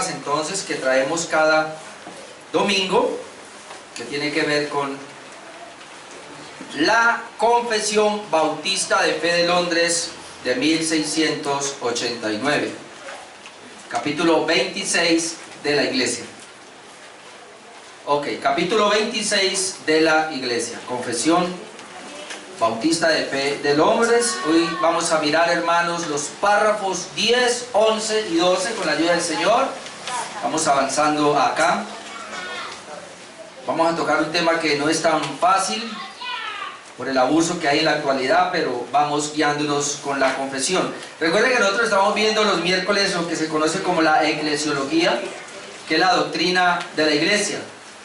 temas entonces que traemos cada domingo, que tiene que ver con la Confesión Bautista de Fe de Londres de 1689, capítulo 26 de la Iglesia. Ok, capítulo 26 de la Iglesia, Confesión Bautista de Fe de Londres. Hoy vamos a mirar, hermanos, los párrafos 10, 11 y 12 con la ayuda del Señor. Vamos avanzando acá. Vamos a tocar un tema que no es tan fácil por el abuso que hay en la actualidad, pero vamos guiándonos con la confesión. Recuerden que nosotros estamos viendo los miércoles lo que se conoce como la eclesiología, que es la doctrina de la iglesia.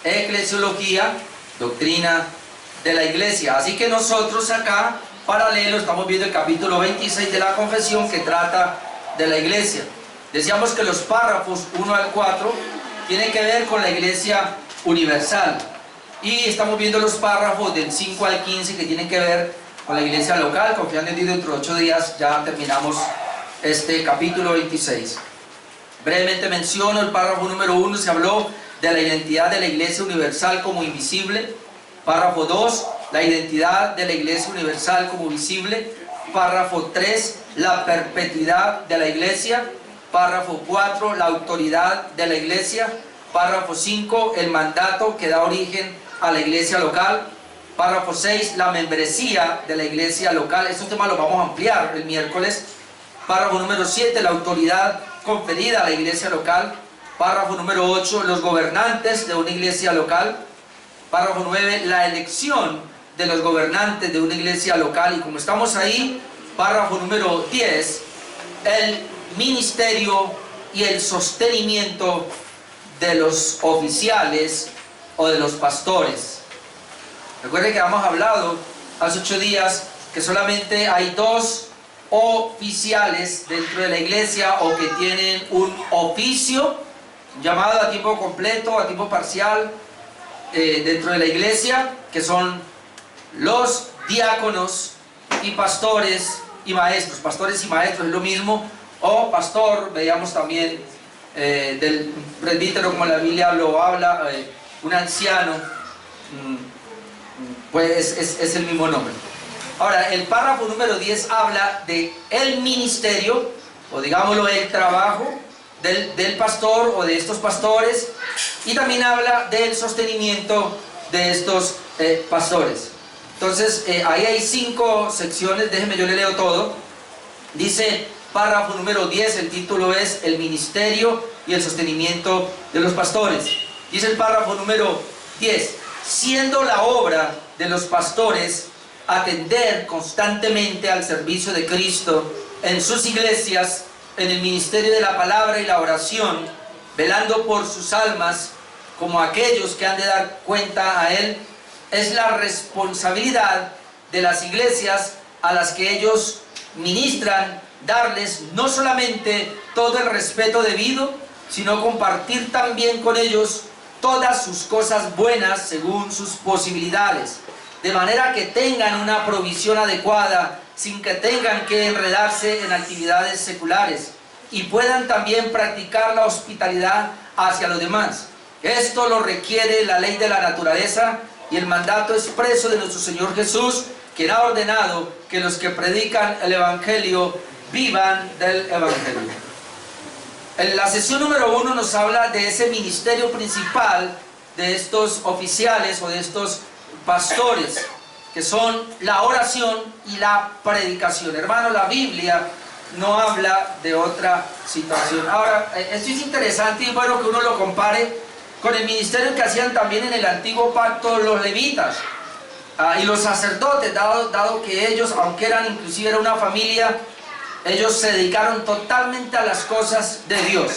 Eclesiología, doctrina de la iglesia. Así que nosotros acá, paralelo, estamos viendo el capítulo 26 de la confesión, que trata de la iglesia. Decíamos que los párrafos 1 al 4 tienen que ver con la iglesia universal, y estamos viendo los párrafos del 5 al 15 que tienen que ver con la iglesia local. Confiando en Dios, dentro de 8 días ya terminamos este capítulo 26. Brevemente menciono el párrafo número 1, se habló de la identidad de la iglesia universal como invisible. Párrafo 2, la identidad de la iglesia universal como visible. Párrafo 3, la perpetuidad de la iglesia. Párrafo 4, la autoridad de la iglesia. Párrafo 5, el mandato que da origen a la iglesia local. Párrafo 6, la membresía de la iglesia local. Estos temas los vamos a ampliar el miércoles. Párrafo número 7, la autoridad conferida a la iglesia local. Párrafo número 8, los gobernantes de una iglesia local. Párrafo 9, la elección de los gobernantes de una iglesia local. Y como estamos ahí, párrafo número 10, el ministerio y el sostenimiento de los oficiales o de los pastores. Recuerden que hemos hablado hace 8 días que solamente hay 2 oficiales dentro de la iglesia, o que tienen un oficio llamado a tiempo completo, a tiempo parcial, dentro de la iglesia, que son los diáconos y pastores y maestros. Pastores y maestros es lo mismo, o pastor, veíamos también del presbítero, como la Biblia lo habla, un anciano, pues es el mismo nombre. Ahora, el párrafo número 10 habla de el ministerio, o digámoslo, el trabajo del pastor o de estos pastores, y también habla del sostenimiento de estos pastores. Entonces, ahí hay 5 secciones, déjenme, yo le leo todo. Dice, párrafo número 10, el título es el ministerio y el sostenimiento de los pastores. Dice el párrafo número 10, siendo la obra de los pastores atender constantemente al servicio de Cristo en sus iglesias, en el ministerio de la palabra y la oración, velando por sus almas como aquellos que han de dar cuenta a Él, es la responsabilidad de las iglesias a las que ellos ministran, darles no solamente todo el respeto debido, sino compartir también con ellos todas sus cosas buenas según sus posibilidades, de manera que tengan una provisión adecuada, sin que tengan que enredarse en actividades seculares, y puedan también practicar la hospitalidad hacia los demás. Esto lo requiere la ley de la naturaleza y el mandato expreso de nuestro Señor Jesús, quien ha ordenado que los que predican el Evangelio vivan del Evangelio. En la sesión número 1 nos habla de ese ministerio principal de estos oficiales o de estos pastores, que son la oración y la predicación. Hermano, la Biblia no habla de otra situación. Ahora, esto es interesante y bueno que uno lo compare con el ministerio que hacían también en el antiguo pacto los levitas y los sacerdotes, dado que ellos, aunque inclusive era una familia, ellos se dedicaron totalmente a las cosas de Dios.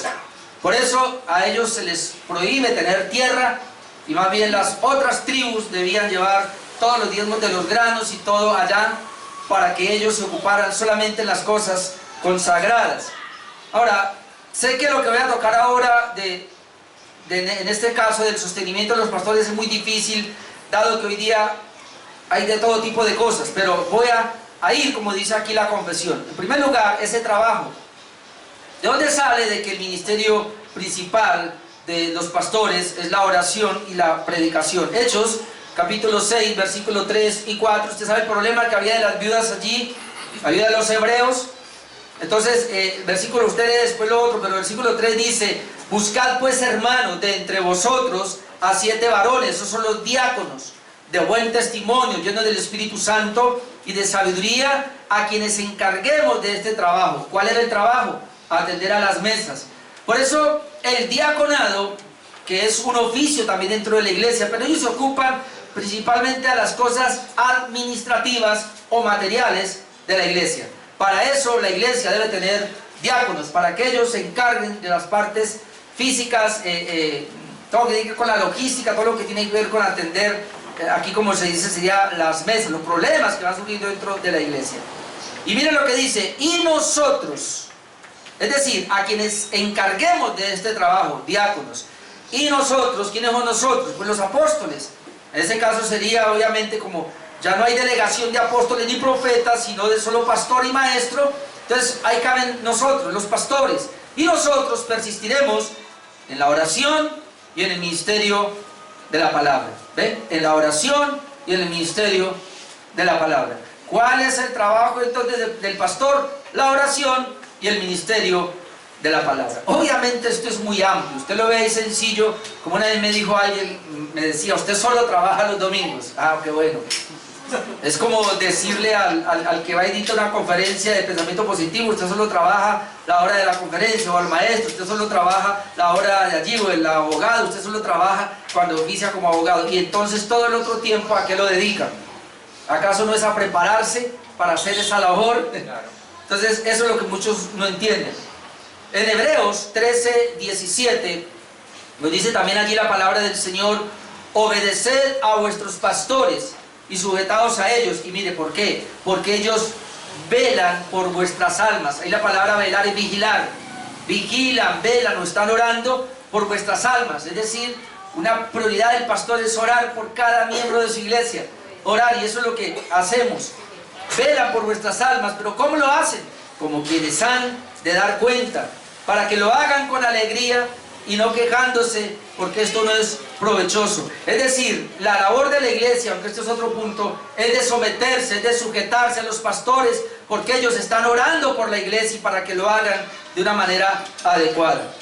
Por eso a ellos se les prohíbe tener tierra, y más bien las otras tribus debían llevar todos los diezmos de los granos y todo allá, para que ellos se ocuparan solamente en las cosas consagradas. Ahora, sé que lo que voy a tocar ahora en este caso del sostenimiento de los pastores es muy difícil, dado que hoy día hay de todo tipo de cosas, pero voy a ir, como dice aquí la confesión. En primer lugar, ese trabajo. ¿De dónde sale de que el ministerio principal de los pastores es la oración y la predicación. Hechos, capítulo 6, versículo 3 y 4. Usted sabe el problema que había de las viudas allí, la viuda de los hebreos. Entonces, versículo, usted lee después lo otro, pero el versículo 3 dice: buscad pues, hermanos, de entre vosotros a 7 varones, esos son los diáconos, de buen testimonio, llenos del Espíritu Santo y de sabiduría, a quienes encarguemos de este trabajo. ¿Cuál era el trabajo? Atender a las mesas. Por eso el diaconado, que es un oficio también dentro de la iglesia, pero ellos se ocupan principalmente a las cosas administrativas o materiales de la iglesia. Para eso la iglesia debe tener diáconos, para que ellos se encarguen de las partes físicas, todo lo que tiene que ver con la logística, todo lo que tiene que ver con atender, aquí como se dice sería las mesas, los problemas que van surgiendo dentro de la iglesia. Y miren lo que dice: y nosotros, es decir, a quienes encarguemos de este trabajo, diáconos. Y nosotros, ¿quiénes son nosotros? Pues los apóstoles. En ese caso sería obviamente como ya no hay delegación de apóstoles ni profetas, sino de solo pastor y maestro. Entonces ahí caben nosotros, los pastores. Y nosotros persistiremos en la oración y en el ministerio de la palabra. ¿Ven? En la oración y en el ministerio de la palabra. ¿Cuál es el trabajo entonces del pastor? La oración y el ministerio de la palabra. Obviamente esto es muy amplio, usted lo ve ahí sencillo, como una vez me dijo alguien, me decía: usted solo trabaja los domingos. Ah, qué bueno. Es como decirle al que va a editar una conferencia de pensamiento positivo: usted solo trabaja la hora de la conferencia, o al maestro, usted solo trabaja la hora de allí, o el abogado, usted solo trabaja cuando oficia como abogado, y entonces todo el otro tiempo, ¿a qué lo dedica? ¿Acaso no es a prepararse para hacer esa labor? Entonces eso es lo que muchos no entienden. En Hebreos 13, 17 nos dice también allí la palabra del Señor: obedeced a vuestros pastores y sujetaos a ellos. Y mire, ¿por qué? Porque ellos velan por vuestras almas. Ahí la palabra velar es vigilar. Vigilan, velan o están orando por vuestras almas. Es decir, una prioridad del pastor es orar por cada miembro de su iglesia. Orar, y eso es lo que hacemos. Velan por vuestras almas, pero ¿cómo lo hacen? Como quienes han de dar cuenta, para que lo hagan con alegría y no quejándose, porque esto no es provechoso. Es decir, la labor de la iglesia, aunque este es otro punto, es de someterse, es de sujetarse a los pastores, porque ellos están orando por la iglesia y para que lo hagan de una manera adecuada.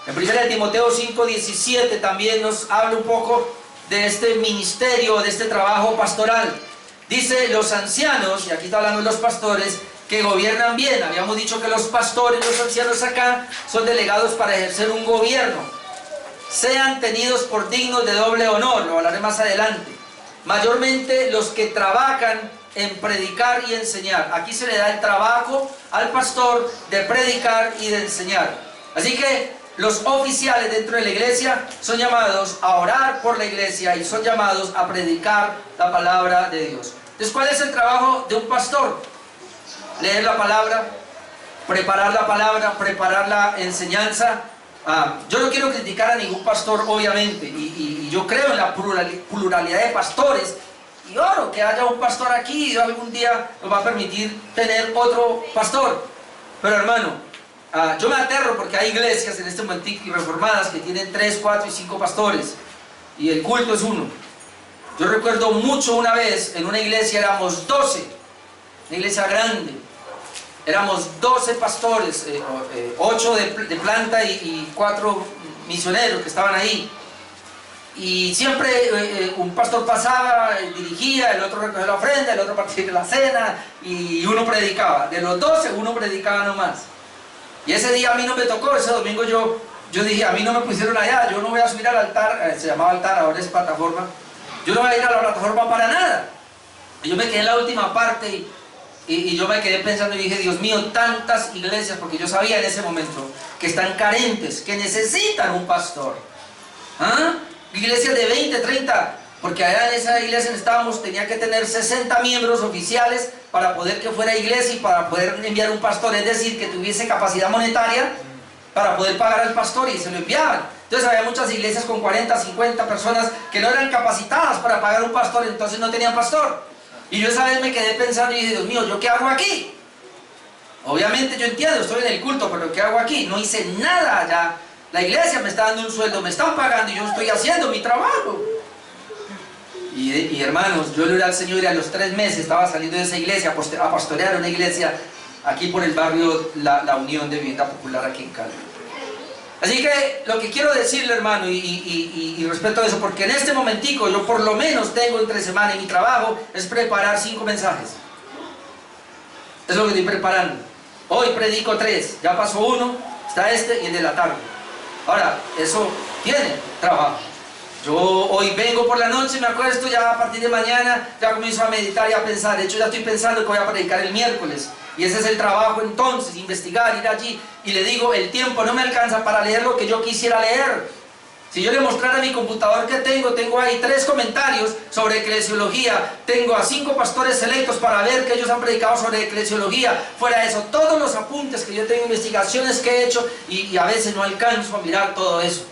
En 1 Timoteo 5, 17 también nos habla un poco de este ministerio, de este trabajo pastoral. Dice: los ancianos, y aquí está hablando de los pastores, que gobiernan bien. Habíamos dicho que los pastores, los ancianos acá, son delegados para ejercer un gobierno. Sean tenidos por dignos de doble honor, lo hablaré más adelante. Mayormente los que trabajan en predicar y enseñar. Aquí se le da el trabajo al pastor de predicar y de enseñar. Así que los oficiales dentro de la iglesia son llamados a orar por la iglesia y son llamados a predicar la palabra de Dios. Entonces, ¿cuál es el trabajo de un pastor? Leer la palabra, preparar la enseñanza. Yo no quiero criticar a ningún pastor, obviamente, y yo creo en la pluralidad de pastores, y oro que haya un pastor aquí y algún día nos va a permitir tener otro pastor. Pero hermano, yo me aterro porque hay iglesias en este momento reformadas que tienen 3, 4 y 5 pastores, y el culto es uno. Yo recuerdo mucho una vez, en una iglesia éramos 12, una iglesia grande. Éramos 12 pastores, 8 de planta y 4 misioneros que estaban ahí. Y siempre un pastor pasaba, dirigía, el otro recogía la ofrenda, el otro participaba de la cena y uno predicaba. De los 12, uno predicaba nomás. Y ese día a mí no me tocó, ese domingo yo dije: a mí no me pusieron allá, yo no voy a subir al altar, se llamaba altar, ahora es plataforma. Yo no voy a ir a la plataforma para nada. Y yo me quedé en la última parte y yo me quedé pensando y dije: Dios mío, tantas iglesias, porque yo sabía en ese momento que están carentes, que necesitan un pastor. Iglesias de 20, 30, porque allá en esa iglesia estábamos, tenía que tener 60 miembros oficiales para poder que fuera iglesia y para poder enviar un pastor, es decir, que tuviese capacidad monetaria para poder pagar al pastor, y se lo enviaban. Entonces había muchas iglesias con 40, 50 personas que no eran capacitadas para pagar un pastor, entonces no tenían pastor. Y yo esa vez me quedé pensando y dije: Dios mío, ¿yo qué hago aquí? Obviamente yo entiendo, estoy en el culto, pero ¿qué hago aquí? No hice nada allá La iglesia me está dando un sueldo, me están pagando y yo estoy haciendo mi trabajo. Y hermanos, yo le oré al Señor y a los 3 meses estaba saliendo de esa iglesia a pastorear una iglesia aquí por el barrio La Unión de Vivienda Popular aquí en Cali. Así que lo que quiero decirle, hermano, y respeto a eso, porque en este momentico yo por lo menos tengo entre semana y mi trabajo es preparar 5 mensajes. Es lo que estoy preparando. Hoy predico 3, ya pasó 1, está este y el de la tarde. Ahora, eso tiene trabajo. Yo hoy vengo por la noche, me acuesto, ya a partir de mañana ya comienzo a meditar y a pensar. De hecho ya estoy pensando que voy a predicar el miércoles. Y ese es el trabajo entonces, investigar, ir allí. Y le digo, el tiempo no me alcanza para leer lo que yo quisiera leer. Si yo le mostrara mi computador que tengo ahí 3 comentarios sobre eclesiología, tengo a 5 pastores selectos para ver que ellos han predicado sobre eclesiología. Fuera de eso, todos los apuntes que yo tengo, investigaciones que he hecho, y a veces no alcanzo a mirar todo eso.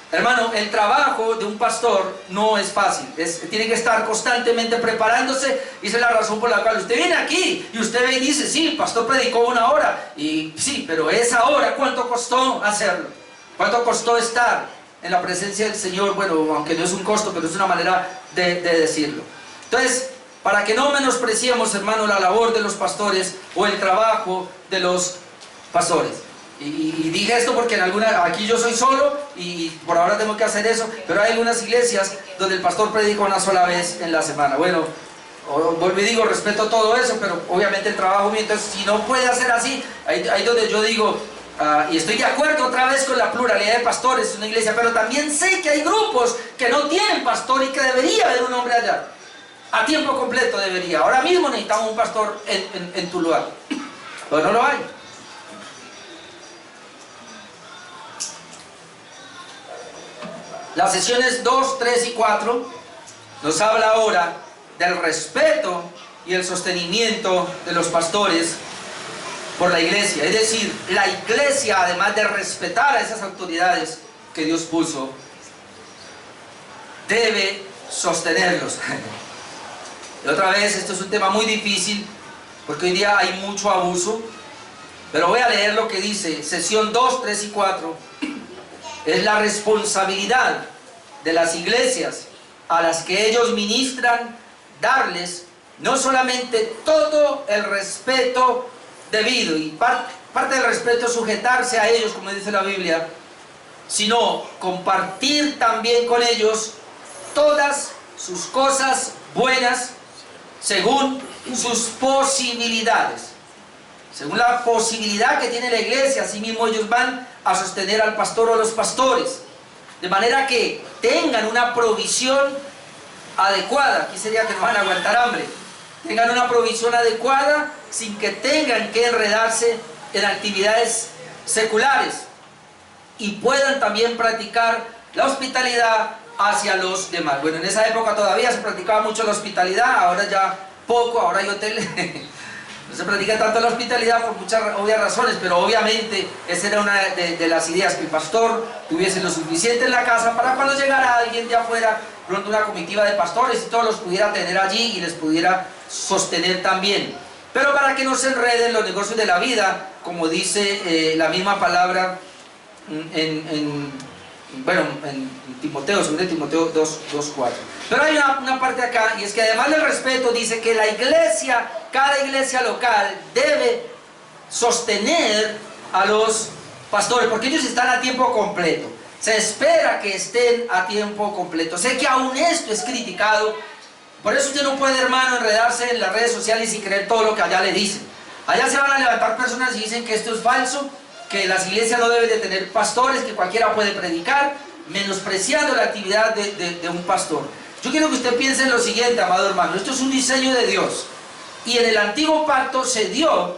Hermano, el trabajo de un pastor no es fácil, tiene que estar constantemente preparándose, y esa es la razón por la cual usted viene aquí y usted ve y dice, sí, el pastor predicó 1 hora, y sí, pero esa hora, ¿cuánto costó hacerlo? ¿Cuánto costó estar en la presencia del Señor? Bueno, aunque no es un costo, pero es una manera de decirlo. Entonces, para que no menospreciemos, hermano, la labor de los pastores o el trabajo de los pastores. Y dije esto porque aquí yo soy solo y por ahora tengo que hacer eso, pero hay algunas iglesias donde el pastor predica 1 sola vez en la semana. Bueno, vuelvo y digo, respeto todo eso, pero obviamente el trabajo mío, entonces si no puede hacer así, ahí donde yo digo, y estoy de acuerdo otra vez con la pluralidad de pastores en una iglesia, pero también sé que hay grupos que no tienen pastor y que debería haber un hombre allá, a tiempo completo debería. Ahora mismo necesitamos un pastor en tu lugar, pero no lo hay. Las sesiones 2, 3 y 4 nos habla ahora del respeto y el sostenimiento de los pastores por la iglesia. Es decir, la iglesia, además de respetar a esas autoridades que Dios puso, debe sostenerlos. Y otra vez, esto es un tema muy difícil, porque hoy día hay mucho abuso, pero voy a leer lo que dice, sesión 2, 3 y 4. Es la responsabilidad de las iglesias a las que ellos ministran darles no solamente todo el respeto debido, y parte del respeto es sujetarse a ellos, como dice la Biblia, sino compartir también con ellos todas sus cosas buenas según sus posibilidades. Según la posibilidad que tiene la iglesia, así mismo ellos van a sostener al pastor o a los pastores, de manera que tengan una provisión adecuada. Aquí sería que no van a aguantar hambre. Tengan una provisión adecuada sin que tengan que enredarse en actividades seculares, y puedan también practicar la hospitalidad hacia los demás. Bueno, en esa época todavía se practicaba mucho la hospitalidad, ahora ya poco, ahora hay hoteles. No se practica tanto la hospitalidad por muchas obvias razones, pero obviamente esa era una de las ideas, que el pastor tuviese lo suficiente en la casa para cuando llegara alguien de afuera, pronto una comitiva de pastores y todos los pudiera tener allí y les pudiera sostener también. Pero para que no se enreden los negocios de la vida, como dice la misma palabra en Timoteo, 2 Timoteo 2:4. Pero hay una parte acá, y es que además del respeto dice que la iglesia, cada iglesia local debe sostener a los pastores, porque ellos están a tiempo completo. Se espera que estén a tiempo completo. Sé que aún esto es criticado, por eso usted no puede, hermano, enredarse en las redes sociales y creer todo lo que allá le dicen. Allá se van a levantar personas y dicen que esto es falso, que las iglesias no deben de tener pastores, que cualquiera puede predicar, menospreciando la actividad de un pastor. Yo quiero que usted piense en lo siguiente, amado hermano, esto es un diseño de Dios, y en el antiguo pacto se dio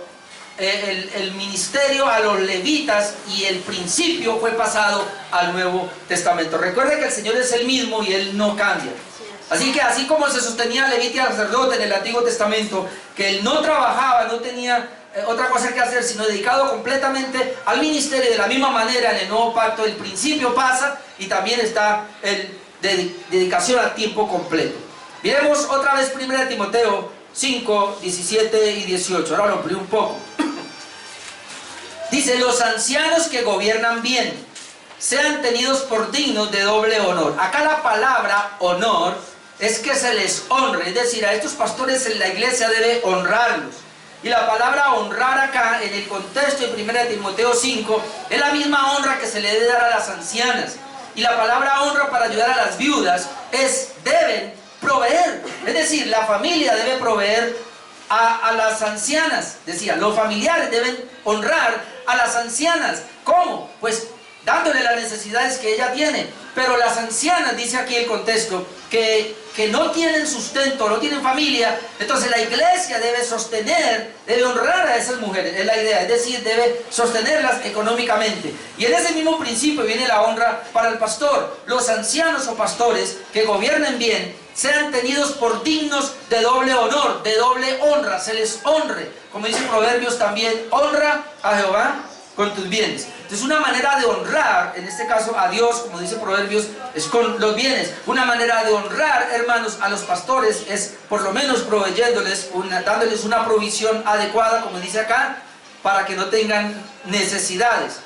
el ministerio a los levitas, y el principio fue pasado al Nuevo Testamento. Recuerde que el Señor es el mismo y Él no cambia. Así que así como se sostenía levita y sacerdote en el Antiguo Testamento, que él no trabajaba, no tenía otra cosa que hacer, sino dedicado completamente al ministerio, de la misma manera en el Nuevo Pacto el principio pasa y también está el dedicación a tiempo completo. Miremos otra vez 1 Timoteo 5, 17 y 18. Ahora lo amplío un poco. Dice, los ancianos que gobiernan bien sean tenidos por dignos de doble honor. Acá la palabra honor es que se les honre, es decir, a estos pastores en la iglesia debe honrarlos. Y la palabra honrar acá, en el contexto de 1 Timoteo 5, es la misma honra que se le debe dar a las ancianas. Y la palabra honra para ayudar a las viudas es deben proveer. Es decir, la familia debe proveer a las ancianas. Decía, los familiares deben honrar a las ancianas. ¿Cómo? Pues dándole las necesidades que ella tiene. Pero las ancianas, dice aquí el contexto, que no tienen sustento, no tienen familia, entonces la iglesia debe sostener, debe honrar a esas mujeres, es la idea, es decir, debe sostenerlas económicamente. Y en ese mismo principio viene la honra para el pastor. Los ancianos o pastores que gobiernen bien, sean tenidos por dignos de doble honor, de doble honra, se les honre. Como dice Proverbios también, honra a Jehová con tus bienes. Entonces una manera de honrar, en este caso a Dios, como dice Proverbios, es con los bienes. Una manera de honrar, hermanos, a los pastores es por lo menos proveyéndoles, dándoles una provisión adecuada, como dice acá, para que no tengan necesidades.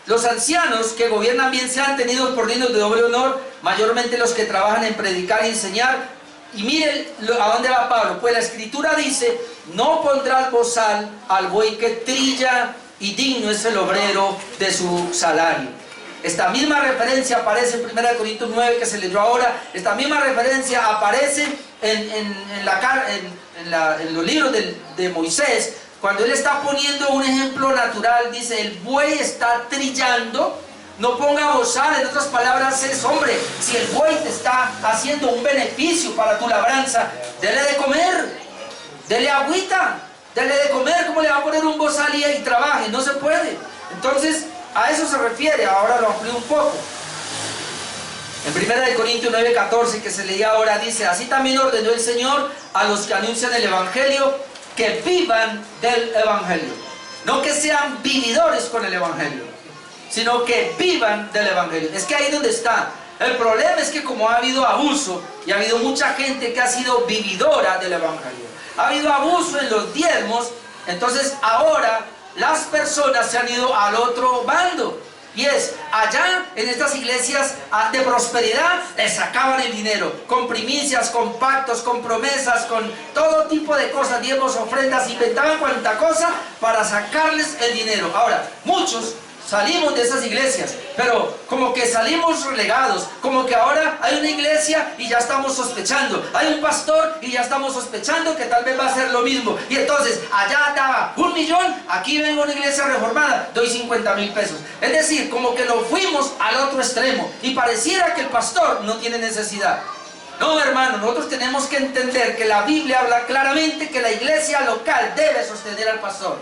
Los ancianos que gobiernan bien sean tenidos por dignos de doble honor, mayormente los que trabajan en predicar y enseñar. Y miren a dónde va Pablo. Pues la Escritura dice, no pondrás bozal al buey que trilla, y digno es el obrero de su salario. Esta misma referencia aparece en 1 Corintios 9 que se leyó ahora. Esta misma referencia aparece en los libros de Moisés, cuando él está poniendo un ejemplo natural. Dice, el buey está trillando, no ponga bozal. En otras palabras es, hombre, si el buey te está haciendo un beneficio para tu labranza, dele de comer, dele agüita, dele de comer. ¿Cómo le va a poner un bozal y trabaje? No se puede. Entonces, a eso se refiere. Ahora lo amplío un poco. En 1 Corintios 9:14, que se leía ahora, dice, así también ordenó el Señor a los que anuncian el Evangelio, que vivan del Evangelio. No que sean vividores con el Evangelio, sino que vivan del Evangelio. Es que ahí donde está. El problema es que como ha habido abuso, y ha habido mucha gente que ha sido vividora del Evangelio, ha habido abuso en los diezmos, entonces ahora las personas se han ido al otro bando. Y es, allá en estas iglesias de prosperidad, les sacaban el dinero, con primicias, con pactos, con promesas, con todo tipo de cosas, diezmos, ofrendas, inventaban cuanta cosa para sacarles el dinero. Ahora, muchos salimos de esas iglesias, pero como que salimos relegados, como que ahora hay una iglesia y ya estamos sospechando, hay un pastor y ya estamos sospechando que tal vez va a ser lo mismo. Y entonces, allá daba 1 millón, aquí vengo a una iglesia reformada, doy 50,000 pesos. Es decir, como que nos fuimos al otro extremo y pareciera que el pastor no tiene necesidad. No, hermano, nosotros tenemos que entender que la Biblia habla claramente que la iglesia local debe sostener al pastor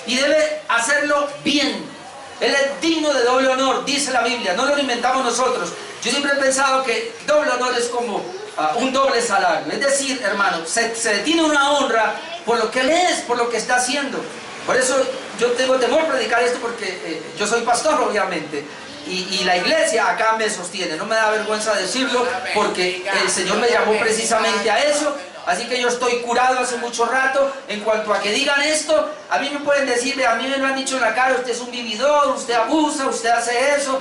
y debe hacerlo bien. Él es digno de doble honor, dice la Biblia, no lo inventamos nosotros. Yo siempre he pensado que doble honor es como un doble salario. Es decir, hermano, se tiene una honra por lo que él es, por lo que está haciendo. Por eso yo tengo temor predicar esto, porque yo soy pastor, obviamente. Y la iglesia acá me sostiene. No me da vergüenza decirlo, porque el Señor me llamó precisamente a eso. Así que yo estoy curado hace mucho rato. En cuanto a que digan esto, a mí me pueden decir, a mí me lo han dicho en la cara, usted es un vividor, usted abusa, usted hace eso.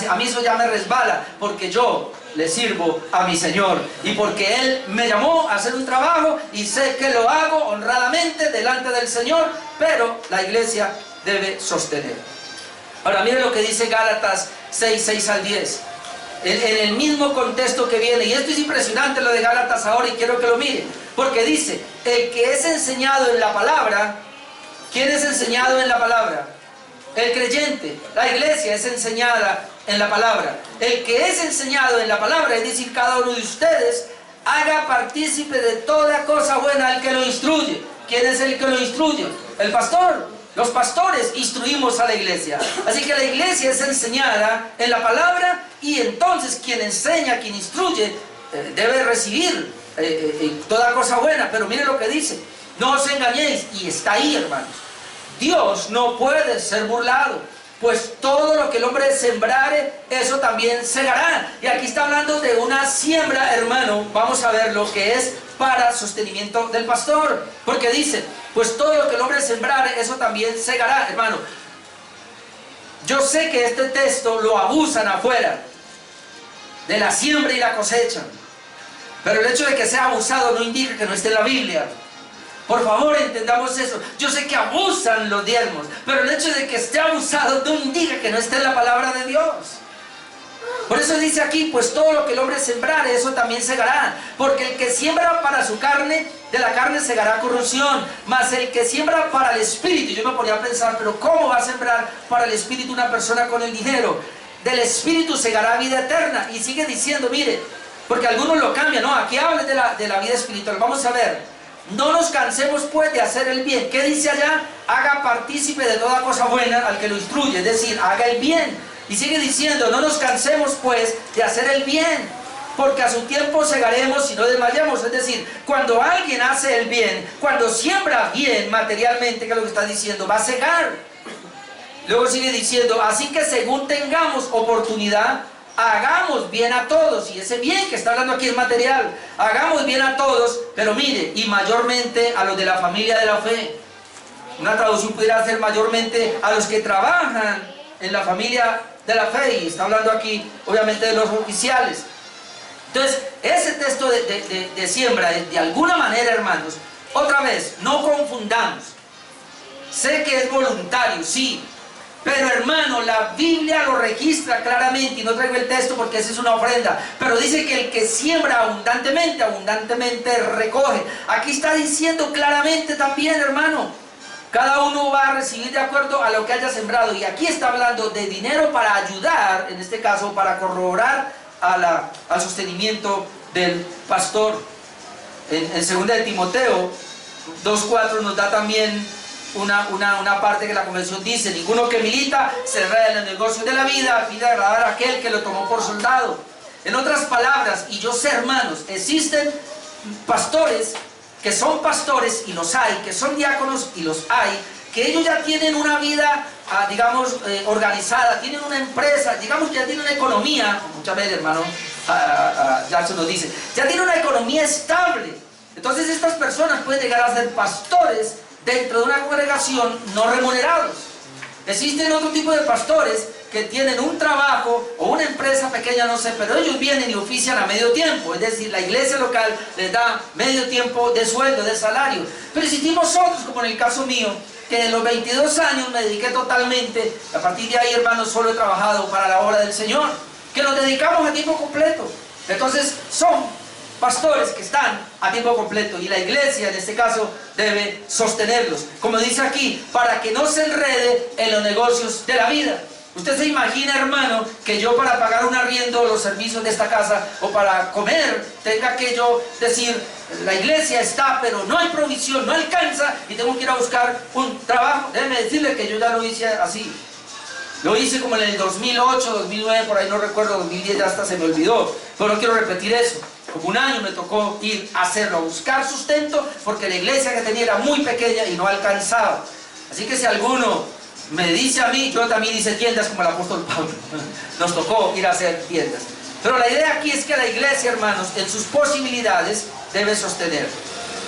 A mí eso ya me resbala, porque yo le sirvo a mi Señor y porque Él me llamó a hacer un trabajo y sé que lo hago honradamente delante del Señor, pero la iglesia debe sostener. Ahora miren lo que dice Gálatas 6 al 10. En el mismo contexto que viene, y esto es impresionante lo de Gálatas ahora, y quiero que lo miren, porque dice, el que es enseñado en la palabra. ¿Quién es enseñado en la palabra? El creyente. La iglesia es enseñada en la palabra. El que es enseñado en la palabra, es decir, cada uno de ustedes, haga partícipe de toda cosa buena al que lo instruye. ¿Quién es el que lo instruye? El pastor. Los pastores instruimos a la iglesia. Así que la iglesia es enseñada en la palabra, y entonces quien enseña, quien instruye, debe recibir toda cosa buena. Pero miren lo que dice: no os engañéis, y está ahí, hermanos. Dios no puede ser burlado, pues todo lo que el hombre sembrare, eso también segará. Y aquí está hablando de una siembra, hermano, vamos a ver lo que es para sostenimiento del pastor, porque dice, pues todo lo que el hombre sembrare, eso también segará, hermano. Yo sé que este texto lo abusan afuera, de la siembra y la cosecha, pero el hecho de que sea abusado no indica que no esté en la Biblia. Por favor, entendamos eso. Yo sé que abusan los diezmos, pero el hecho de que esté abusado no indica que no esté en la palabra de Dios. Por eso dice aquí, pues todo lo que el hombre sembrare, eso también segará. Porque el que siembra para su carne, de la carne segará corrupción. Mas el que siembra para el espíritu, yo me ponía a pensar, pero ¿cómo va a sembrar para el espíritu una persona con el dinero? Del espíritu segará vida eterna. Y sigue diciendo, mire, porque algunos lo cambian, no, aquí habla de la vida espiritual. Vamos a ver. No nos cansemos pues de hacer el bien. ¿Qué dice allá? Haga partícipe de toda cosa buena al que lo instruye, es decir, haga el bien. Y sigue diciendo, no nos cansemos pues de hacer el bien, porque a su tiempo segaremos y no desmayemos. Es decir, cuando alguien hace el bien, cuando siembra bien materialmente, que es lo que está diciendo, va a segar. Luego sigue diciendo, así que según tengamos oportunidad, hagamos bien a todos. Y ese bien que está hablando aquí es material. Hagamos bien a todos, pero mire, y mayormente a los de la familia de la fe. Una traducción pudiera ser mayormente a los que trabajan en la familia de la fe. Y está hablando aquí obviamente de los oficiales. Entonces, ese texto de siembra, de alguna manera, hermanos, otra vez, no confundamos. Sé que es voluntario, sí, pero hermano, la Biblia lo registra claramente, y no traigo el texto porque esa es una ofrenda, pero dice que el que siembra abundantemente, abundantemente recoge. Aquí está diciendo claramente también, hermano, cada uno va a recibir de acuerdo a lo que haya sembrado. Y aquí está hablando de dinero para ayudar, en este caso, para corroborar al sostenimiento del pastor. En 2 de Timoteo 2:4 nos da también una parte que la convención dice: ninguno que milita se enreda en los negocios de la vida a fin de agradar a aquel que lo tomó por soldado. En otras palabras, y yo sé, hermanos, existen pastores que son pastores, y los hay, que son diáconos, y los hay, que ellos ya tienen una vida, digamos, organizada, tienen una empresa, digamos que ya tienen una economía, muchas veces, hermano, Jackson nos dice, ya tienen una economía estable. Entonces estas personas pueden llegar a ser pastores dentro de una congregación no remunerados. Existen otro tipo de pastores que tienen un trabajo o una empresa pequeña, no sé, pero ellos vienen y ofician a medio tiempo, es decir, la iglesia local les da medio tiempo de sueldo, de salario. Pero existimos otros, como en el caso mío, que de los 22 años me dediqué totalmente, a partir de ahí, hermanos, solo he trabajado para la obra del Señor, que nos dedicamos a tiempo completo. Entonces son pastores que están a tiempo completo, y la iglesia en este caso debe sostenerlos, como dice aquí, para que no se enrede en los negocios de la vida. Usted se imagina, hermano, que yo para pagar un arriendo, los servicios de esta casa, o para comer, tenga que yo decir, la iglesia está, pero no hay provisión, no alcanza, y tengo que ir a buscar un trabajo. Déjeme decirle que yo ya lo hice así. Lo hice como en el 2008, 2009, por ahí no recuerdo, 2010 ya hasta se me olvidó, pero no quiero repetir eso. Como un año me tocó ir a hacerlo, a buscar sustento, porque la iglesia que tenía era muy pequeña y no alcanzaba. Así que si alguno me dice a mí, yo también hice tiendas como el apóstol Pablo. Nos tocó ir a hacer tiendas. Pero la idea aquí es que la iglesia, hermanos, en sus posibilidades, debe sostener.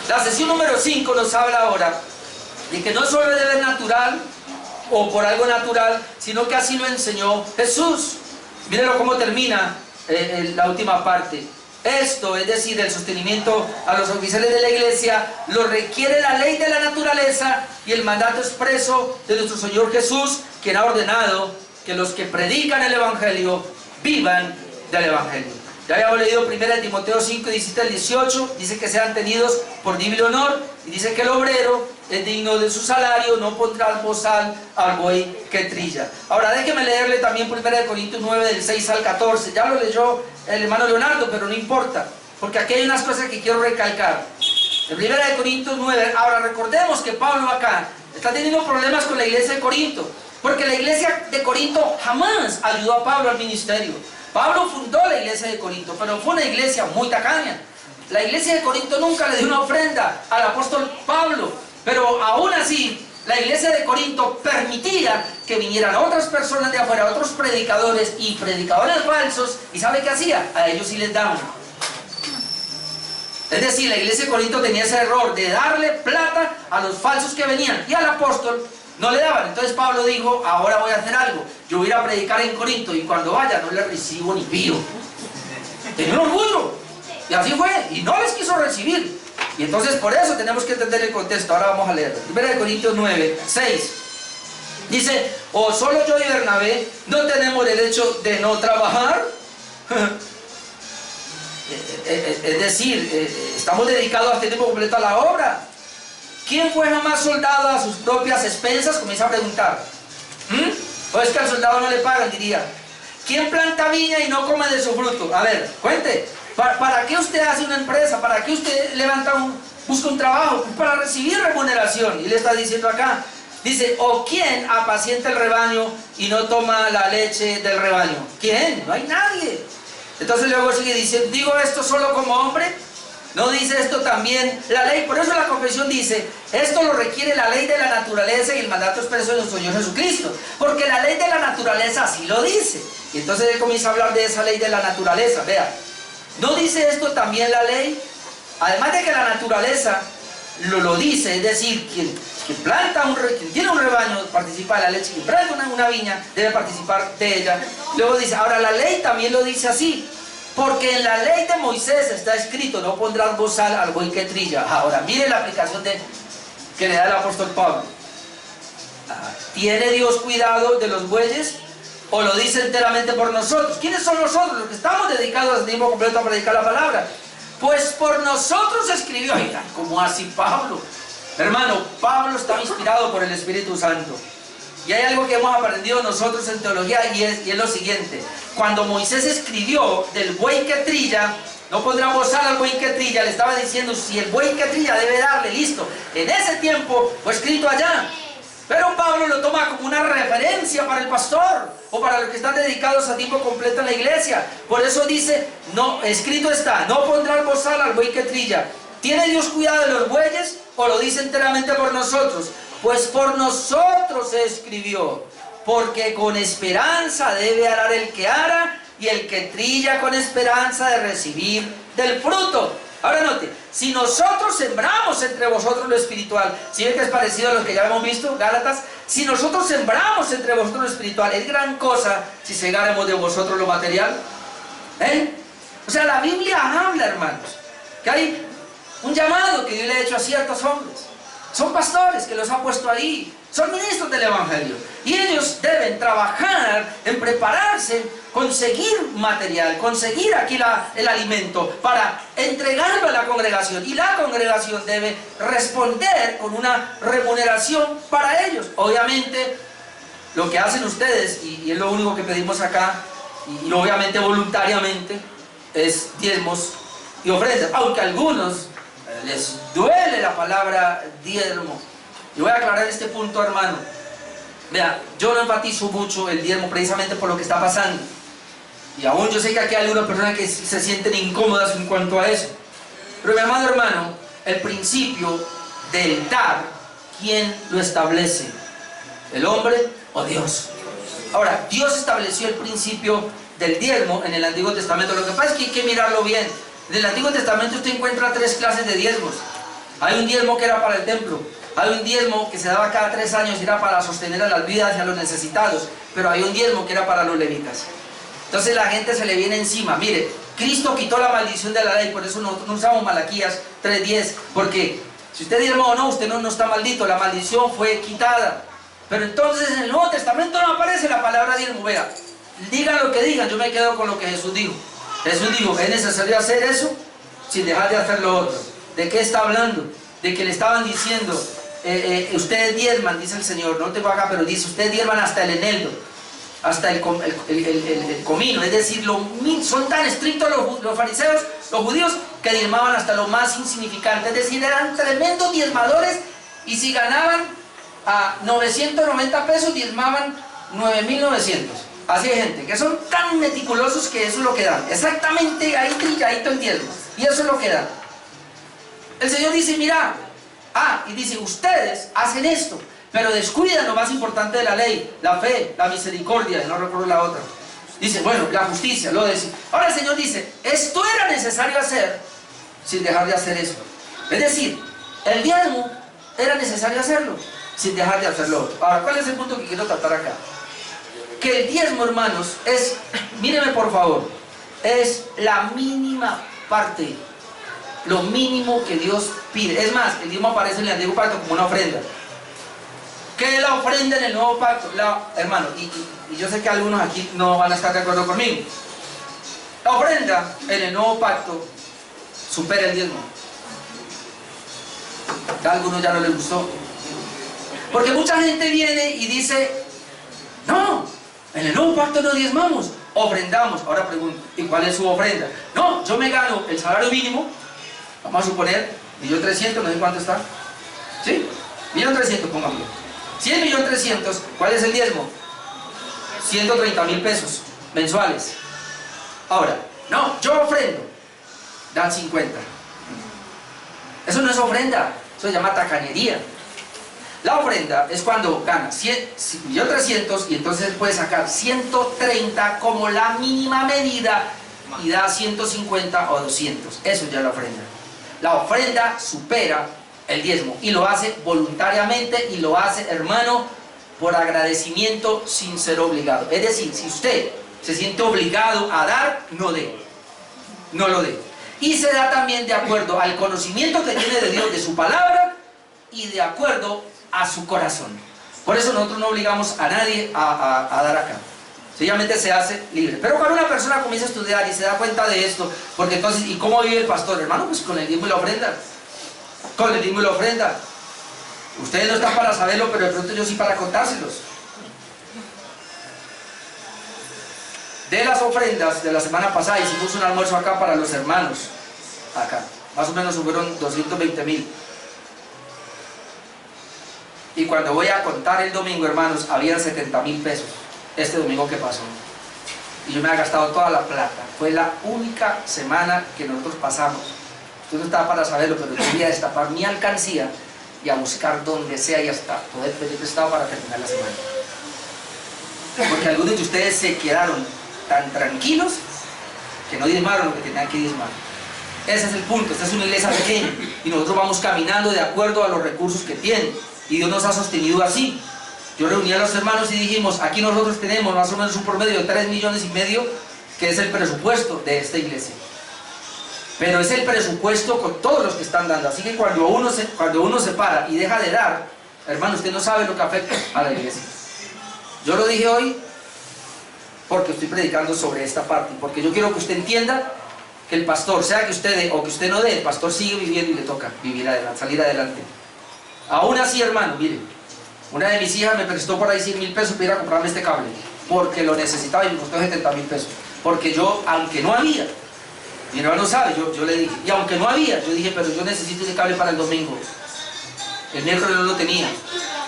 La sesión número 5 nos habla ahora de que no solo debe ser natural o por algo natural, sino que así lo enseñó Jesús. Mírenlo cómo termina la última parte. Esto, es decir, el sostenimiento a los oficiales de la iglesia, lo requiere la ley de la naturaleza y el mandato expreso de nuestro Señor Jesús, quien ha ordenado que los que predican el Evangelio vivan del Evangelio. Ya habíamos leído 1 Timoteo 5, 17 al 18, dice que sean tenidos por libre honor, y dice que el obrero es digno de su salario, no pondrá al bozal al buey que trilla. Ahora déjeme leerle también 1 Corintios 9, del 6 al 14, ya lo leyó el hermano Leonardo, pero no importa, porque aquí hay unas cosas que quiero recalcar. En 1 Corintios 9, ahora recordemos que Pablo acá está teniendo problemas con la iglesia de Corinto, porque la iglesia de Corinto jamás ayudó a Pablo al ministerio. Pablo fundó la iglesia de Corinto, pero fue una iglesia muy tacaña. La iglesia de Corinto nunca le dio una ofrenda al apóstol Pablo, pero aún así la iglesia de Corinto permitía que vinieran otras personas de afuera, otros predicadores y predicadores falsos, y ¿sabe qué hacía? A ellos sí les daban. Es decir, la iglesia de Corinto tenía ese error de darle plata a los falsos que venían, y al apóstol no le daban. Entonces Pablo dijo, ahora voy a hacer algo, yo voy a ir a predicar en Corinto, y cuando vaya no les recibo ni pío. Tenía un orgullo, y así fue, y no les quiso recibir. Y entonces por eso tenemos que entender el contexto. Ahora vamos a leerlo. 1 Corintios 9, 6. Dice, ¿o solo yo y Bernabé no tenemos derecho de no trabajar? Es decir, estamos dedicados a tiempo completo a la obra. ¿Quién fue jamás soldado a sus propias expensas? Comienza a preguntar. ¿O es que al soldado no le pagan? Diría. ¿Quién planta viña y no come de su fruto? A ver, cuente. ¿Para qué usted hace una empresa? ¿Para qué usted busca un trabajo? Pues para recibir remuneración. Y le está diciendo acá. Dice, ¿o quién apacienta el rebaño y no toma la leche del rebaño? ¿Quién? No hay nadie. Entonces luego sigue diciendo, ¿digo esto solo como hombre? ¿No dice esto también la ley? Por eso la confesión dice, esto lo requiere la ley de la naturaleza y el mandato expreso de nuestro Señor Jesucristo. Porque la ley de la naturaleza así lo dice. Y entonces él comienza a hablar de esa ley de la naturaleza. Vea, ¿no dice esto también la ley? Además de que la naturaleza lo dice, es decir, quien tiene un rebaño participa de la leche, quien planta una viña debe participar de ella. Luego dice, ahora la ley también lo dice así, porque en la ley de Moisés está escrito, no pondrás bozal al buey que trilla. Ahora, mire la aplicación que le da el apóstol Pablo. ¿Tiene Dios cuidado de los bueyes? ¿O lo dice enteramente por nosotros? ¿Quiénes son nosotros? Los que estamos dedicados a tiempo completo a predicar la palabra. Pues por nosotros escribió. Oigan, ¿cómo así Pablo? Hermano, Pablo estaba inspirado por el Espíritu Santo. Y hay algo que hemos aprendido nosotros en teología y es lo siguiente. Cuando Moisés escribió del buey que trilla, no pondrá bozal al buey que trilla, le estaba diciendo si el buey que trilla debe darle, listo. En ese tiempo fue escrito allá. Pero Pablo lo toma como una referencia para el pastor o para los que están dedicados a tiempo completo en la iglesia. Por eso dice, no, escrito está, no pondrá bozal al buey que trilla. ¿Tiene Dios cuidado de los bueyes o lo dice enteramente por nosotros? Pues por nosotros se escribió, porque con esperanza debe arar el que ara y el que trilla con esperanza de recibir del fruto. Ahora note, si nosotros sembramos entre vosotros lo espiritual, ¿sí ven que es parecido a lo que ya hemos visto, Gálatas? Si nosotros sembramos entre vosotros lo espiritual, ¿es gran cosa si segáramos de vosotros lo material? O sea, la Biblia habla, hermanos, que hay un llamado que Dios le ha hecho a ciertos hombres. Son pastores que los ha puesto ahí, son ministros del Evangelio. Y ellos deben trabajar en prepararse, conseguir material, conseguir aquí el alimento para entregarlo a la congregación. Y la congregación debe responder con una remuneración para ellos. Obviamente, lo que hacen ustedes, y es lo único que pedimos acá, y obviamente voluntariamente, es diezmos y ofrendas. Aunque a algunos les duele la palabra diezmo. Y voy a aclarar este punto, hermano. Vea, yo no enfatizo mucho el diezmo precisamente por lo que está pasando. Y aún yo sé que aquí hay algunas personas que se sienten incómodas en cuanto a eso. Pero mi amado hermano, el principio del dar, ¿quién lo establece? ¿El hombre o Dios? Ahora, Dios estableció el principio del diezmo en el Antiguo Testamento. Lo que pasa es que hay que mirarlo bien. En el Antiguo Testamento usted encuentra 3 clases de diezmos. Hay un diezmo que era para el templo. Hay un diezmo que se daba cada 3 años y era para sostener a las vidas y a los necesitados. Pero hay un diezmo que era para los levitas. Entonces la gente se le viene encima. Mire, Cristo quitó la maldición de la ley. Por eso no usamos Malaquías 3:10. Porque si usted diezma o no, usted no está maldito. La maldición fue quitada. Pero entonces en el Nuevo Testamento no aparece la palabra diezmo. Vea, digan lo que digan, yo me quedo con lo que Jesús dijo. Jesús dijo, ¿es necesario hacer eso? Sin dejar de hacer lo otro. ¿De qué está hablando? De que le estaban diciendo, ustedes diezman, dice el Señor, no lo tengo acá, pero dice, ustedes diezman hasta el eneldo, hasta el comino. Es decir, son tan estrictos los fariseos, los judíos, que diezmaban hasta lo más insignificante. Es decir, eran tremendos diezmadores, y si ganaban a 990 pesos, diezmaban 9.900. Así hay gente que son tan meticulosos que eso es lo que dan. Exactamente ahí trilladito el diezmo. Y eso es lo que dan. El Señor dice, mira, y dice, ustedes hacen esto, pero descuidan lo más importante de la ley, la fe, la misericordia, no recuerdo la otra. Dice, bueno, la justicia, lo decía. Ahora el Señor dice, esto era necesario hacer sin dejar de hacer eso. Es decir, el diezmo era necesario hacerlo sin dejar de hacerlo. Ahora, ¿cuál es el punto que quiero tratar acá? Que el diezmo, hermanos, es, míreme por favor, es la mínima parte, lo mínimo que Dios pide. Es más, el diezmo aparece en el Antiguo Pacto como una ofrenda. ¿Qué es la ofrenda en el Nuevo Pacto? Hermano, y yo sé que algunos aquí no van a estar de acuerdo conmigo. La ofrenda en el Nuevo Pacto supera el diezmo. A algunos ya no les gustó. Porque mucha gente viene y dice, no, en el Nuevo Pacto no diezmamos, ofrendamos. Ahora pregunto, ¿y cuál es su ofrenda? No, yo me gano el salario mínimo, vamos a suponer, 1.300.000, no sé cuánto está. ¿Sí? 1.300.000, pongámoslo. 100.300.000, ¿cuál es el diezmo? 130.000 pesos mensuales. Ahora, no, yo ofrendo, dan 50. Eso no es ofrenda, eso se llama tacañería. La ofrenda es cuando gana 1.300.000 y entonces puede sacar 130 como la mínima medida y da 150 o 200. Eso ya es la ofrenda. La ofrenda supera el diezmo y lo hace voluntariamente y lo hace, hermano, por agradecimiento sin ser obligado. Es decir, si usted se siente obligado a dar, no dé, no lo dé. Y se da también de acuerdo al conocimiento que tiene de Dios, de su palabra, y de acuerdo a su corazón. Por eso nosotros no obligamos a nadie a dar acá. Sencillamente se hace libre. Pero cuando una persona comienza a estudiar y se da cuenta de esto, porque entonces, ¿y cómo vive el pastor? Hermano, pues con el diezmo y la ofrenda. Con el diezmo y la ofrenda. Ustedes no están para saberlo, pero de pronto yo sí para contárselos. De las ofrendas de la semana pasada hicimos un almuerzo acá para los hermanos. Acá. Más o menos fueron 220.000. Y cuando voy a contar el domingo, hermanos, habían 70.000 pesos. Este domingo que pasó. Y yo me había gastado toda la plata. Fue la única semana que nosotros pasamos. Usted no estaba para saberlo, pero yo quería destapar mi alcancía y a buscar donde sea y hasta poder pedir prestado para terminar la semana. Porque algunos de ustedes se quedaron tan tranquilos que no diezmaron lo que tenían que diezmar. Ese es el punto. Esta es una iglesia pequeña y nosotros vamos caminando de acuerdo a los recursos que tienen y Dios nos ha sostenido así. Yo reuní a los hermanos y dijimos, aquí nosotros tenemos más o menos un promedio de 3,5 millones, que es el presupuesto de esta iglesia. Pero es el presupuesto con todos los que están dando. Así que cuando uno se para y deja de dar, hermano, usted no sabe lo que afecta a la iglesia. Yo lo dije hoy porque estoy predicando sobre esta parte, porque yo quiero que usted entienda que el pastor, sea que usted dé o que usted no dé, el pastor sigue viviendo y le toca vivir adelante, salir adelante. Aún así, hermano, mire, una de mis hijas me prestó por ahí 100.000 pesos para ir a comprarme este cable, porque lo necesitaba y me costó 70.000 pesos. Porque yo, aunque no había, mi hermano sabe, yo le dije, y aunque no había, yo dije, pero yo necesito ese cable para el domingo. El miércoles no lo tenía,